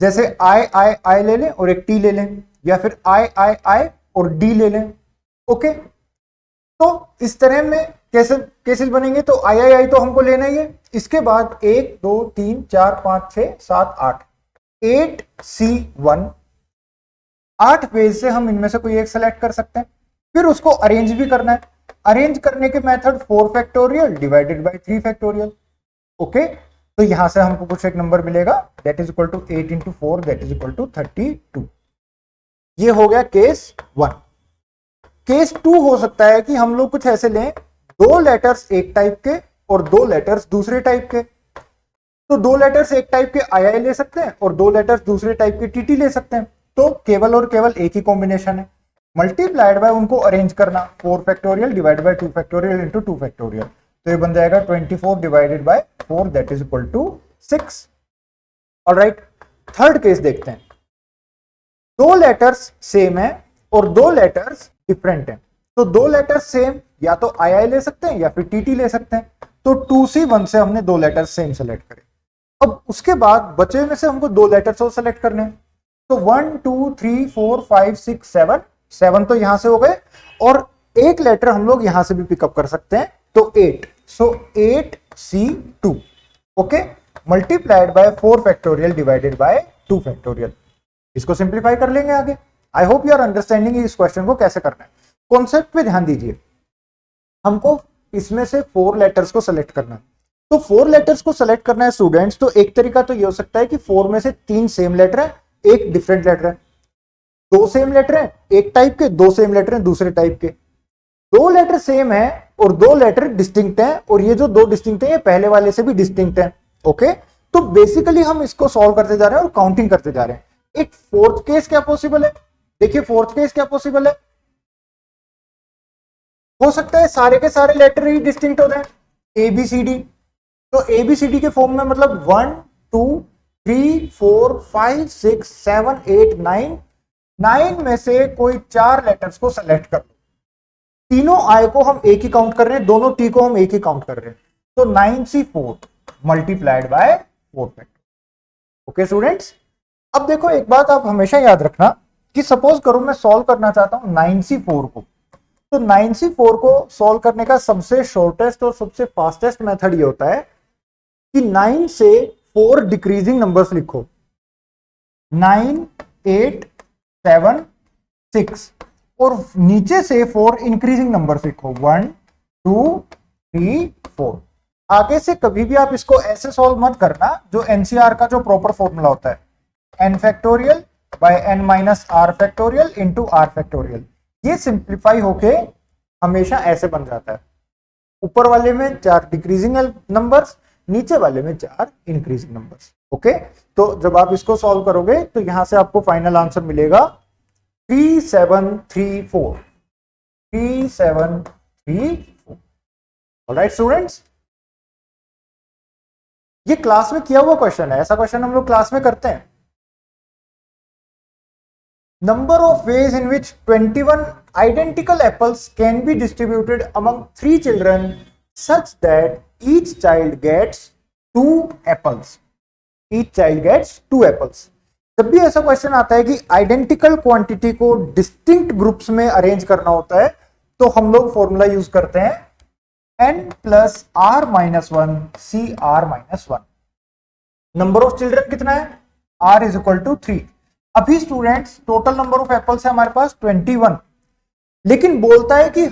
Speaker 1: जैसे आई ले लें और एक टी ले लें, या फिर आई और डी ले लें। ओके, तो इस तरह में कैसे केसेस बनेंगे। तो आई तो हमको लेना ही है। इसके बाद 1 2 3 4 5 6 7 8 8C1, 8 पेज से हम इनमें से कोई एक सेलेक्ट कर सकते हैं। फिर उसको अरेंज भी करना है। अरेंज करने के method 4 factorial divided by 3 factorial. Okay, तो यहां से हमको कुछ एक नंबर मिलेगा, that is equal to 8 into 4, that is equal to 32। ये हो गया केस 1। केस 2 हो सकता है कि हम लोग कुछ ऐसे लें, 2 लेटर्स एक टाइप के और 2 लेटर्स दूसरे टाइप के। तो 2 लेटर्स एक टाइप के आई ले सकते हैं और 2 लेटर्स दूसरे टाइप के टीटी ले सकते हैं। तो केवल और केवल एक ही कॉम्बिनेशन है, मल्टीप्लाइड बाय उनको अरेंज करना, 4 factorial divide by 2 factorial into 2 factorial. तो ये बन जाएगा 24 divided by 4, that is equal to 6। Alright, third case देखते हैं। 2 लेटर्स सेम है और 2 लेटर्स डिफरेंट हैं। तो 2 लेटर्स सेम, या तो आई ले सकते हैं या फिर टीटी ले सकते हैं। तो 2C1 से हमने 2 लेटर्स सेम सेलेक्ट करे। अब उसके बाद बचे में से हमको 2 लेटर्स और सेलेक्ट करने हैं। तो 1 2 3 4 5 6 7 तो यहां से हो गए, और एक लेटर हम लोग यहां से भी पिकअप कर सकते हैं, तो 8। So 8C2। Okay, multiplied by 4 factorial divided by 2 factorial. इसको सिंप्लीफाई कर लेंगे आगे। I hope you are understanding इस क्वेश्चन को कैसे करना है। कॉन्सेप्ट पे ध्यान दीजिए। हमको इसमें से 4 लेटर्स को सेलेक्ट करना है। तो 4 लेटर्स को सेलेक्ट करना है स्टूडेंट्स, तो एक तरीका तो ये हो सकता है कि 4 में से 3 सेम लेटर है, एक डिफरेंट लेटर है। 2 सेम लेटर है एक टाइप के, 2 सेम लेटर है दूसरे टाइप के। 2 लेटर सेम है और 2 लेटर डिस्टिंक्ट है, और ये जो 2 डिस्टिंक्ट है ये पहले वाले से भी डिस्टिंक्ट है। ओके, तो बेसिकली हम इसको सॉल्व करते जा रहे हैं और काउंटिंग करते जा रहे हैं। एक फोर्थ केस क्या पॉसिबल है, देखिए फोर्थ केस क्या पॉसिबल है। हो सकता है सारे के सारे लेटर ही डिस्टिंक्ट हो जाए, ABCD। तो ABCD के फॉर्म में मतलब 1 2 3 4 5 6 7 8 9 में से कोई 4 लेटर्स को सेलेक्ट कर लो। तीनों आई को हम एक ही काउंट कर रहे हैं, दोनों टी को हम एक ही काउंट कर रहे हैं। तो 9C4 multiplied by 4 factor. Okay students, अब देखो एक बात आप हमेशा याद रखना कि सपोज करो मैं सॉल्व करना चाहता हूं 9C4 को। तो 9C4 को सॉल्व करने का सबसे शॉर्टेस्ट और सबसे फास्टेस्ट मेथड ये होता है कि 9 से 4 डिक्रीजिंग नंबर्स लिखो, 9 8 7 6, और नीचे से 4 इंक्रीजिंग नंबर्स लिखो, 1 2 3 4। आगे से कभी भी आप इसको ऐसे सॉल्व मत करना जो एनसीआर का जो प्रॉपर फॉर्मूला होता है, n factorial by n minus R factorial into R factorial. ये सिंप्लीफाई होके हमेशा ऐसे बन जाता है, ऊपर वाले में 4 डिक्रीजिंग नंबर्स, नीचे वाले में 4 इंक्रीजिंग नंबर्स। ओके, तो जब आप इसको सॉल्व करोगे तो यहां से आपको फाइनल आंसर मिलेगा 3734। 3734। ऑलराइट स्टूडेंट्स, ये क्लास में किया हुआ क्वेश्चन है, ऐसा क्वेश्चन हम लोग क्लास में करते हैं। Number of ways in which 21 identical apples can be distributed among 3 children such that each child gets 2 apples. Each child gets 2 apples. जब भी ऐसा क्वेश्चन आता है कि आइडेंटिकल क्वांटिटी को डिस्टिंक्ट ग्रुप्स में अरेंज करना होता है, तो हम लोग फॉर्मूला यूज करते हैं n plus r minus 1 C r minus 1। Number of children कितना है? r is equal to 3। अभी students total number of apples है हमारे पास 21, लेकिन बोलता है कि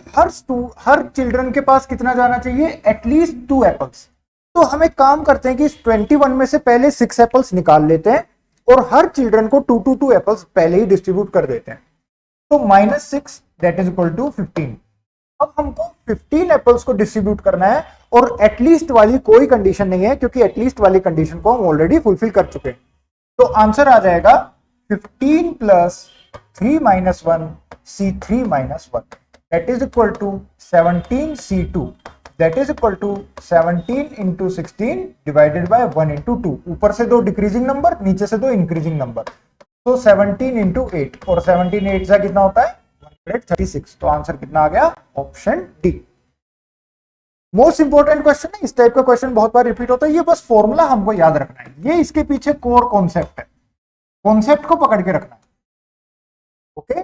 Speaker 1: हर चिल्ड्रन के पास कितना जाना चाहिए? At least 2 apples. तो हम एक काम करते हैं कि इस 21 में से पहले 6 एप्पल्स निकाल लेते हैं और हर चिल्ड्रन को 2 एप्पल्स पहले ही डिस्ट्रीब्यूट कर देते हैं। तो -6 दैट इज इक्वल टू 15। अब हमको 15 एप्पल्स को डिस्ट्रीब्यूट करना है और एटलीस्ट वाली कोई कंडीशन नहीं है, क्योंकि एटलीस्ट वाली कंडीशन को हम ऑलरेडी फुलफिल कर चुके हैं। तो आंसर आ जाएगा 15 plus 3 minus 1 C3 minus 1 that is equal to 17 C2 that is equal to 17 into 16 divided by 1 into 2। ऊपर से 2 डिक्रीजिंग नंबर, नीचे से 2 इंक्रीजिंग नंबर। तो 17 इंटू 8 और 17 8 से कितना होता है? 136। तो आंसर कितना आ गया? Option D. Most important question है, इस टाइप का क्वेश्चन बहुत बार रिपीट होता है। ये बस फॉर्मूला हमको याद रखना है, ये इसके पीछे कोर कॉन्सेप्ट है, कॉन्सेप्ट को पकड़ के रखना है। ओके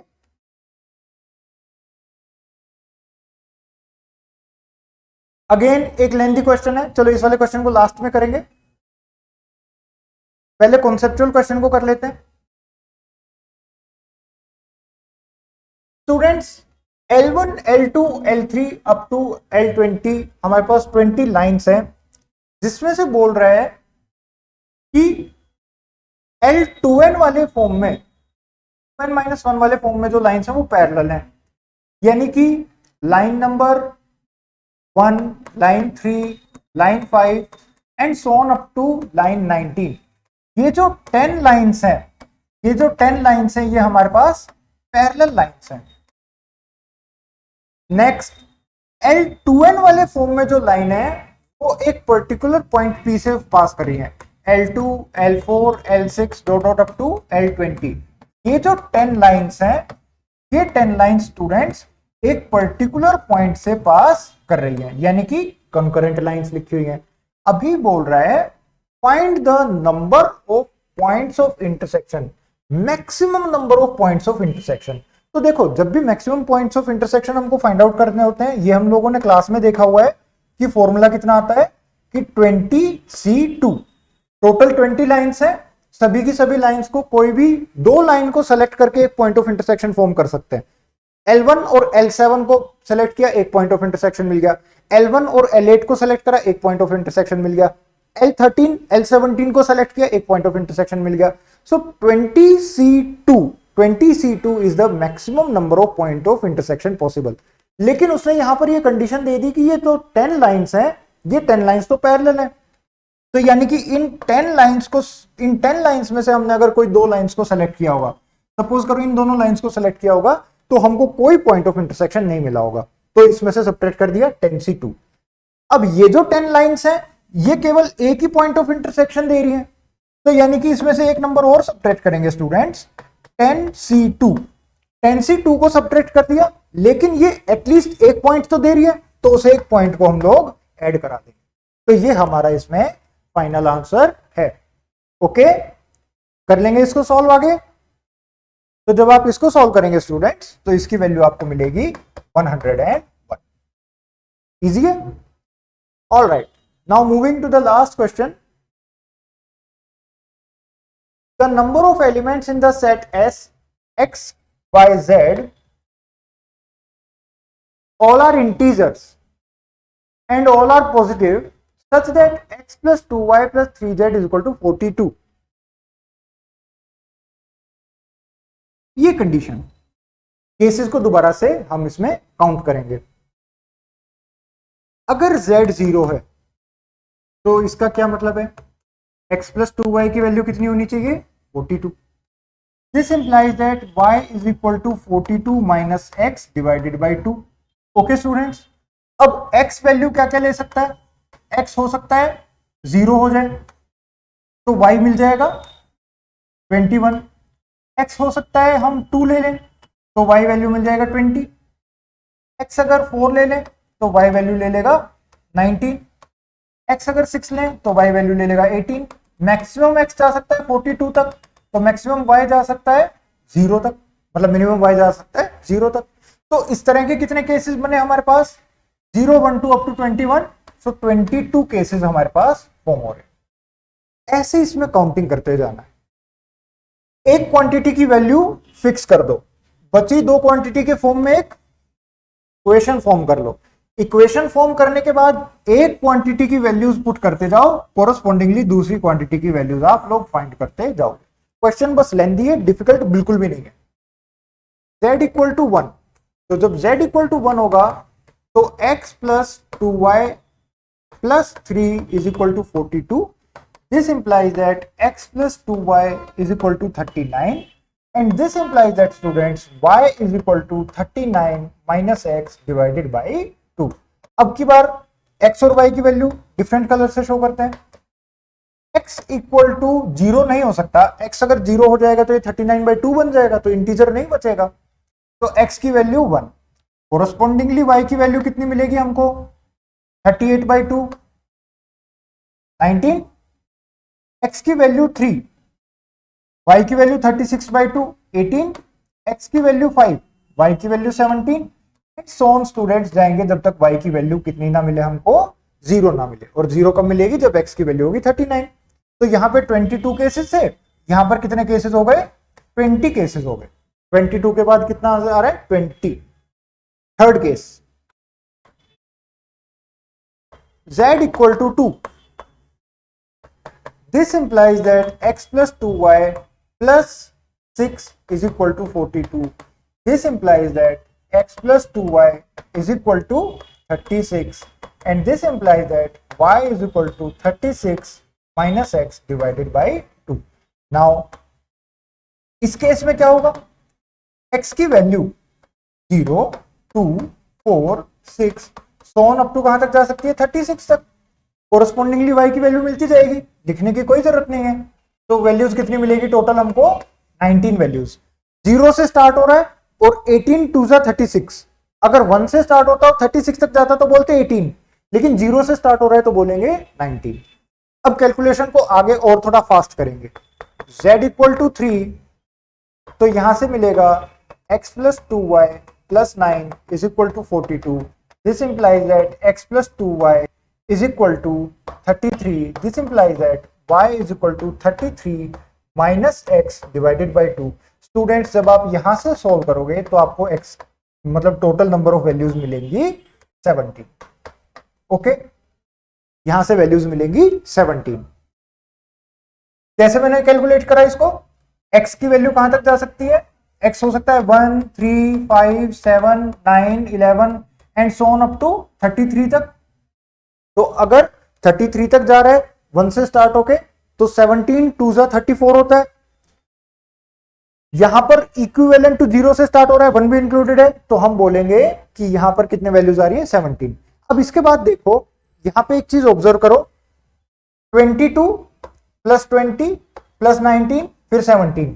Speaker 1: अगेन एक लेंथी क्वेश्चन है, चलो इस वाले क्वेश्चन को लास्ट में करेंगे, पहले कॉन्सेप्चुअल क्वेश्चन को कर लेते हैं। Students L1, L2, L3 up to L20 हमारे पास 20 लाइंस हैं, जिसमें से बोल रहा है कि L2n वाले फॉर्म में, n-1 वाले फॉर्म में जो लाइंस हैं वो पैरेलल हैं, यानी कि line number 1, line 3, line 5 and so on up to line 19। ये जो 10 लाइंस हैं, ये हमारे पास पैरेलल लाइंस हैं। नेक्स्ट L2n वाले फॉर्म में जो लाइन है वो एक पर्टिकुलर पॉइंट P से पास कर रही है, L2, L4, L6 dot up to L20। ये जो 10 लाइंस हैं, ये 10 लाइंस स्टूडेंट्स एक पर्टिकुलर पॉइंट से पास कर रही है, यानी कि कंकरेंट लाइंस लिखी हुई है। अभी बोल रहा है find the number of points of intersection, maximum number of points of intersection. तो देखो, जब भी मैक्सिमम पॉइंट्स ऑफ इंटरसेक्शन हमको फाइंड आउट करने होते हैं, ये हम लोगों ने क्लास में देखा हुआ है कि फॉर्मूला कितना आता है कि 20C2। टोटल 20 लाइंस है, सभी की सभी लाइंस को कोई भी 2 लाइन को सेलेक्ट करके एक पॉइंट ऑफ इंटरसेक्शन फॉर्म कर सकते हैं। L1 और L7 को सेलेक्ट किया, एक पॉइंट ऑफ इंटरसेक्शन मिल गया। L1 और L8 को सेलेक्ट करा, एक पॉइंट ऑफ इंटरसेक्शन मिल गया। L13, L17 को सेलेक्ट किया, एक पॉइंट ऑफ इंटरसेक्शन मिल गया। सो 20C2 is the maximum number of point of intersection possible. लेकिन उसने यहां पर ये कंडीशन दे दी कि ये तो 10 लाइंस हैं, ये 10 लाइंस तो पैरेलल है। तो यानी कि इन 10 लाइंस में से हमने अगर कोई 2 लाइंस को सेलेक्ट किया होगा, सपोज करो इन दोनों लाइंस को सेलेक्ट किया होगा, तो हमको कोई पॉइंट ऑफ इंटरसेक्शन नहीं मिला होगा, तो इसमें से सब्ट्रैक्ट कर दिया 10C2। अब ये जो 10 लाइंस हैं, ये केवल एक ही पॉइंट ऑफ इंटरसेक्शन दे रही है, तो यानी कि इसमें से एक नंबर और सब्ट्रैक्ट करेंगे स्टूडेंट्स, 10C2 को सब्ट्रैक्ट कर दिया, लेकिन ये एटलीस्ट एक पॉइंट तो दे रही है, तो उस एक पॉइंट को हम लोग ऐड करा देंगे। तो ये हमारा इसमें फाइनल आंसर है। ओके, कर लेंगे इसको सॉल्व आगे। तो जब आप इसको सॉल्व करेंगे स्टूडेंट्स, तो इसकी वैल्यू आपको मिलेगी 101। इजी है। All right, now moving to the last question. The number of elements in the set S X Y Z all are integers and all are positive such that x plus 2y plus 3z is equal to 42। ये condition, cases को दोबारा से हम इसमें count करेंगे। अगर z 0 है तो इसका क्या मतलब है, x प्लस 2y की वैल्यू कितनी होनी चाहिए, 42। This implies that y is equal to 42 minus x divided by 2। Okay students, अब x वैल्यू क्या क्या ले सकता है, x हो सकता है 0 हो जाए तो y मिल जाएगा 21। x हो सकता है हम 2 ले लें तो y वैल्यू मिल जाएगा 20। x अगर 4 ले लें तो y वैल्यू ले लेगा 19। x अगर 6 लें तो y वैल्यू ले लेगा 18। मैक्सिमम x जा सकता है 42 तक, तो मैक्सिमम y जा सकता है 0 तक, मतलब मिनिमम y जा सकता है 0 तक। तो इस तरह के कितने केसेस बने हमारे पास, 0 1 2 अप टू 21, सो 22 केसेस हमारे पास फॉर्म हो रहे हैं। ऐसे इसमें काउंटिंग करते जाना है। एक क्वांटिटी की वैल्यू फिक्स कर दो, बची दो क्वांटिटी के फॉर्म में एक इक्वेशन फॉर्म कर लो। इक्वेशन फॉर्म करने के बाद एक क्वांटिटी की वैल्यूज पुट करते जाओ, कोरस्पॉन्डिंगली दूसरी क्वांटिटी की वैल्यूज आप लोग फाइंड करते जाओ। क्वेश्चन बस लेंथी है, डिफिकल्ट बिल्कुल भी नहीं है। z इक्वल टू 1, तो जब z इक्वल टू 1 होगा तो x plus 2y plus 3 is equal to 42। This implies that x plus 2y is equal to 39 and this implies that students y is equal to 39 minus x divided by 2। अब की बार x और y की value different colour से show करते हैं। x equal to 0 नहीं हो सकता, x अगर 0 हो जाएगा तो ये 39 by 2 बन जाएगा, तो इंटीजर नहीं बचेगा। तो x की वैल्यू 1, कोरस्पॉन्डिंगली y की वैल्यू कितनी मिलेगी हमको, 38 by 2 19, x की वैल्यू 3, y की वैल्यू 36 by 2 18, x की वैल्यू 5, y की value 17, and so on students जाएंगे जब तक y की वैल्यू कितनी ना मिले हमको, 0 ना मिले। और 0 कब मिलेगी, जब x की वैल्यू होगी 39। तो यहाँ पे 22 केसेस है, यहाँ पर कितने केसेस हो गए, 20 केसेस हो गए। 22 के बाद कितना आ रहा है, 20। Third case, z equal to 2, this implies that x plus 2y plus 6 is equal to 42. This implies that x plus 2y is equal to 36 and this implies that y is equal to 36 minus x divided by 2. Now इस case में क्या होगा, x की value 0 2 4 6 Son up to कहां तक जा सकती है, 36 तक। कोरस्पॉन्डिंगली y की वैल्यू मिलती जाएगी, लिखने की कोई जरूरत नहीं है। तो वैल्यूज कितनी मिलेगी टोटल हमको, 19 वैल्यूज। 0 से स्टार्ट हो रहा है और 18 2 जा 36। अगर 1 से स्टार्ट होता और 36 तक जाता तो बोलते 18, लेकिन 0 से स्टार्ट हो रहा है तो बोलेंगे 19। अब कैलकुलेशन को आगे और थोड़ा फास्ट करेंगे। z इक्वल टू 3, तो यहां से मिलेगा x plus 2y plus 9 is equal to 42। This implies that x plus 2y is equal to 33। This implies that y is equal to 33 minus x divided by 2। Students जब आप यहां से solve करोगे तो आपको x मतलब टोटल नंबर ऑफ वैल्यूज मिलेंगी 17। Okay, यहां से वैल्यूज मिलेंगी 17। कैसे मैंने कैलकुलेट करा इसको, x की वैल्यू कहां तक जा सकती है, x हो सकता है 1 3 5 7 9 11 and so on up to 33 तक। तो अगर 33 तक जा रहा है 1 से स्टार्ट होके, तो 17 2 जा 34 होता है। यहां पर इक्विवेलेंट टू 0 से स्टार्ट हो रहा है, 1 भी इंक्लूडेड है, तो हम बोलेंगे कि यहां पर कितने वैल्यूज आ रही है, 17। अब इसके बाद देखो यहां पे एक चीज ऑब्जर्व करो, 22 प्लस 20 प्लस 19 फिर 17।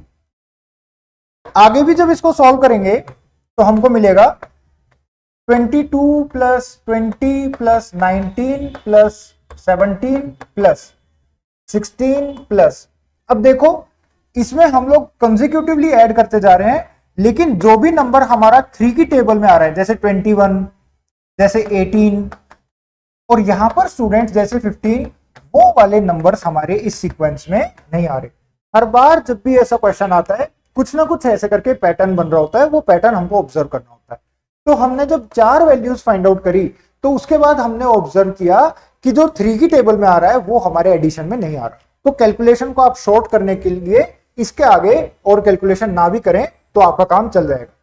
Speaker 1: आगे भी जब इसको सॉल्व करेंगे तो हमको मिलेगा 22 plus 20 plus 19 plus 17 plus 16 plus. अब देखो इसमें हम लोग कंसेक्यूटिवली ऐड करते जा रहे हैं, लेकिन जो भी नंबर हमारा 3 की टेबल में आ रहा है, जैसे 21 जैसे 18 और यहां पर स्टूडेंट्स जैसे 15, वो वाले नंबर्स हमारे इस सीक्वेंस में नहीं आ रहे। हर बार जब भी ऐसा क्वेश्चन आता है कुछ ना कुछ ऐसे करके पैटर्न बन रहा होता है, वो पैटर्न हमको ऑब्जर्व करना होता है। तो हमने जब 4 वैल्यूज फाइंड आउट करी तो उसके बाद हमने ऑब्जर्व किया कि जो 3 की टेबल में आ रहा है वो हमारे एडिशन में नहीं आ रहा। तो कैलकुलेशन को आप शॉर्ट करने के लिए इसके आगे और कैलकुलेशन ना भी करें तो आपका काम चल जाएगा।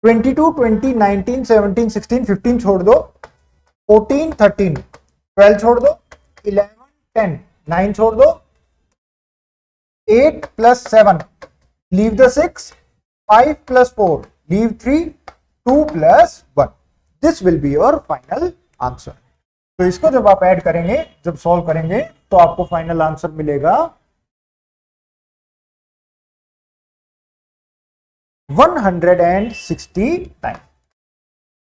Speaker 1: 22 20 19 17 16 15 छोड़ दो, 14 13 12 छोड़ दो, 11 10 9 छोड़ दो, 8 plus 7 leave the 6, 5 plus 4 leave 3, 2 plus 1। This will be your final answer. तो इसको जब आप ऐड करेंगे, जब सॉल्व करेंगे तो आपको फाइनल आंसर मिलेगा 169।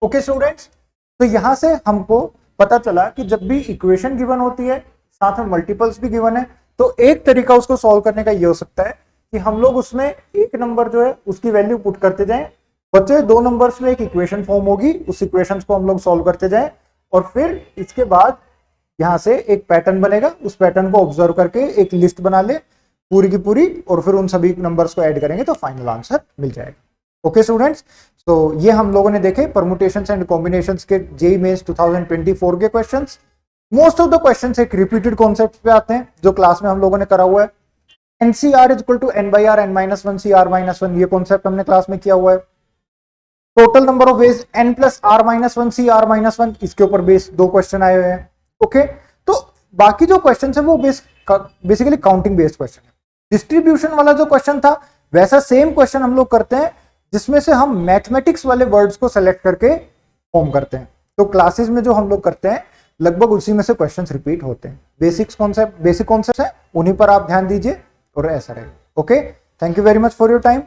Speaker 1: ओके स्टूडेंट्स, तो यहां से हमको पता चला कि जब भी इक्वेशन गिवन होती है साथ में मल्टीपल्स भी गिवन है, तो एक तरीका उसको सॉल्व करने का ये हो सकता है कि हम लोग उसमें एक नंबर जो है उसकी वैल्यू पुट करते जाएं, बचे 2 नंबर्स में एक इक्वेशन फॉर्म होगी, उस इक्वेशन को हम लोग सॉल्व करते जाएं और फिर इसके बाद यहाँ से एक पैटर्न बनेगा, उस पैटर्न को ऑब्जर्व करके एक लिस्ट बना ले पूरी की पूरी, और फिर उन सभी नंबर्स को ऐड करेंगे तो फाइनल आंसर मिल जाएगा। ओके स्टूडेंट्स, तो ये हम लोगों ने देखे परम्यूटेशंस एंड कॉम्बिनेशंस के जेईई मेंस 2024 के questions. Most of the questions एक रिपीटेड कॉन्सेप्ट पे आते हैं जो क्लास में हम लोगों ने करा हुआ है। NCR is equal to N/R n-1 CR-1, ये कॉन्सेप्ट हमने क्लास में किया हुआ है। Total number of veg n plus R-1 CR-1, इसके ऊपर बेस 2 क्वेश्चन आए हुए हैं। ओके, तो बाकी जो क्वेश्चन है वो बेसिकली काउंटिंग बेस्ड क्वेश्चन है। डिस्ट्रीब्यूशन वाला जो क्वेश्चन था वैसा सेम क्वेश्चन हम लोग करते हैं, जिसमें से हम मैथमेटिक्स वाले वर्ड्स को सेलेक्ट करके फॉर्म करते हैं। तो क्लासेस में जो हम लोग करते हैं लगभग उसी में से क्वेश्चंस रिपीट होते हैं। बेसिक कॉन्सेप्ट है, उन्हीं पर आप ध्यान दीजिए और ऐसा रहेगा। Okay, thank you very much for your time.